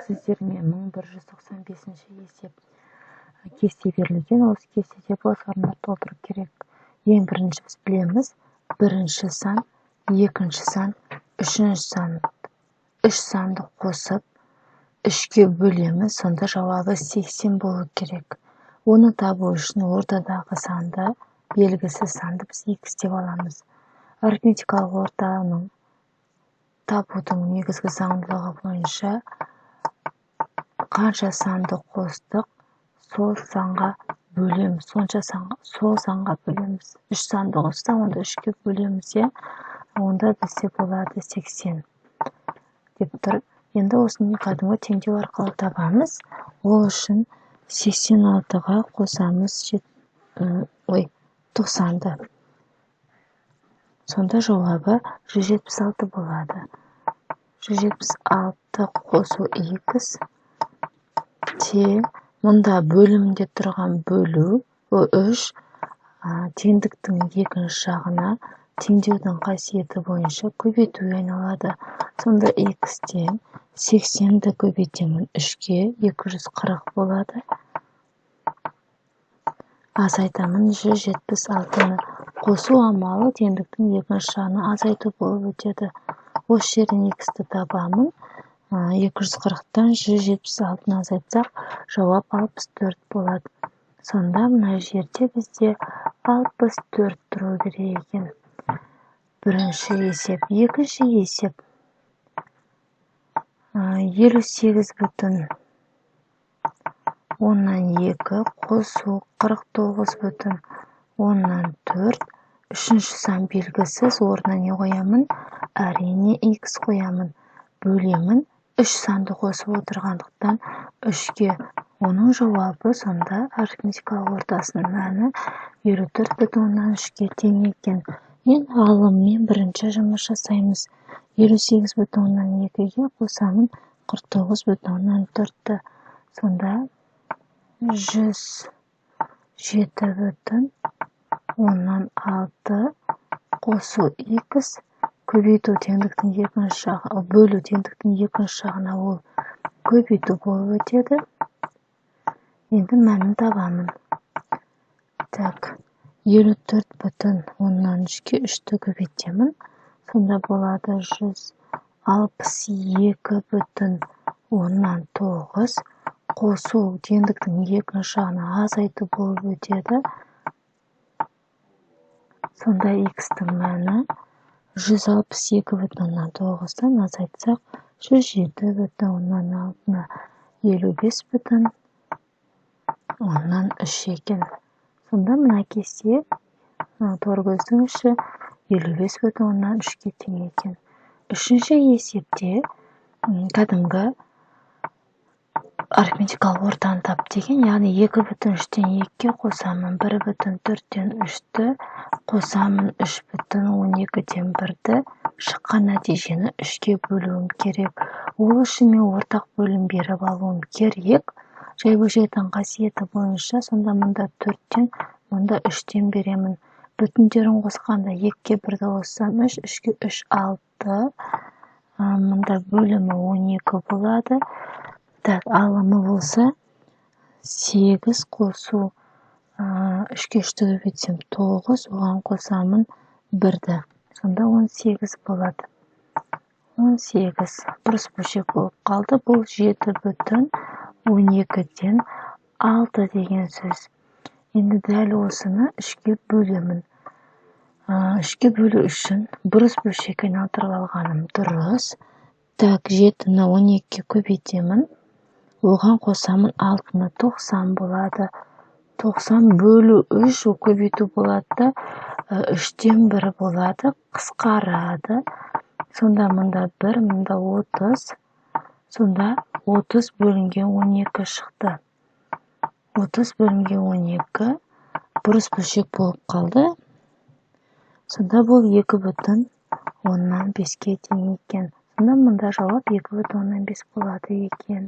Сіздерге 1195 есеп кесте берілген. Осы кестеде бұл формат толтыру керек. Ең бірінші біз білеміз, бірінші сан, екінші сан, үшінші сан. Үш санды қосып, үшке бөлеміз, сонда жауабы 80 болу керек. Оны табу үшін ортадағы санды, белгісіз санды біз x деп аламыз. Арифметикалық ортаның табудың негізгі заңдылығы бойынша қанша санды қостық, сол санға бөлеміз. Сол санға бөлеміз. Үш санды қосса, онда үшке бөлеміз, онда бізде болады 80 деп тұр. Енді осыны кәдімгі теңдеу арқылы табамыз. Ол үшін 86-ға қосамыз 90-ды. Сонда жауабы 176 болады. 176 қосу x те, мұнда бөлімде тұрған бөлу 3, теңдіктің екінші жағына теңдеудің қасиеті бойынша көбейтуге айналады. Сонда x-тен 80-ді көбейтемін 3-ке, 240 болады. Азайтамын 176-ны. Қосу амалы теңдіктің екінші жағына азайту болып өтеді. Осы жерден x-ті табамын. 240-тан 176-ны азайтсақ, жауап 64 болады. Сонда мына жерде бізде 64 тұру керек екен. Бірінші есеп. Екінші есеп. 58 бүтін оннан 2 қосу 49 бүтін оннан 4. Үшінші сан белгісіз, орнына не қоямын? Әрине x қоямын. Бөлемін. 3 санды қосып отырғандықтан 3-ке. Оның жауабы сонда арифметикалық ортасының мәні 54 бүтін оннан 3-ке тең екен. Енді ғалыммен бірінші жұмыс жасаймыз. 58 бүтін оннан 2-ге қосамын 49 бүтін оннан 4-ті. Сонда 107 бүтін оннан 6 қосу x, көбейту теңдіктің екінші жағы, бөлу теңдіктің екінші жағына ол көбейту болып өтеді. Енді мәнін табамын. 54 бүтін оннан 3-ке 3-ті көбейтемін. Сонда болады 162 бүтін оннан 9 қосу теңдіктің екінші жағына азайту болып өтеді. Сонда x-тің мәні 162 бүтін оннан 9-тан азайтсақ, 107 бүтін оннан 6-на 55 бүтін оннан 3 екен. Сонда мына кесте торгөздің іші 55 бүтін оннан 3-ке тең екен. Үшінші есепте кәдімгі арифметикалық ортаны тап деген, яғни 2 бүтін 3-тен 2-ке қосамын, 1 бүтін 4-тен 3-ті қосамын, 3 бүтін 12-тен 1-ді, шыққан нәтижені 3-ке бөлуім керек. Ол үшін мен ортақ бөлім беріп алуым керек. Жай бөлшектің қасиеті бойынша, сонда мұнда 4-тен, мұнда 3-тен беремін. Бүтіндерін қосқанда 2-ке 1-ді қоссам 3, 3-ке 3, 6. Мұнда бөлімі 12 болады. Алымы болса 8 қосу 3-ке 3-ті көбейтсем 9, оған қосамын 1-ді. Сонда 18 болады. 18 бұрыс бөлшек болып қалды. Бұл 7 бүтін 12-ден 6 деген сөз. Енді дәл осыны 3-ке бөлемін. 3-ке бөлу үшін бұрыс бөлшек айналдырып алғаным дұрыс. 7-ні 12-ке көбейтемін. Оған қосамын 6-ны 90 болады. 90 бөлу 3 көбейту болады. 3-тен 1 болады. Қысқарады. Сонда мұнда 1, мұнда 30. Сонда 30 бөлінген 12 шықты. 30 бөлінген 12 бұрыс бөлшек болып қалды. Сонда бұл 2 бүтін оннан 5-ке тең екен. Сонда мұнда жауап 2 бүтін оннан 5 болады екен.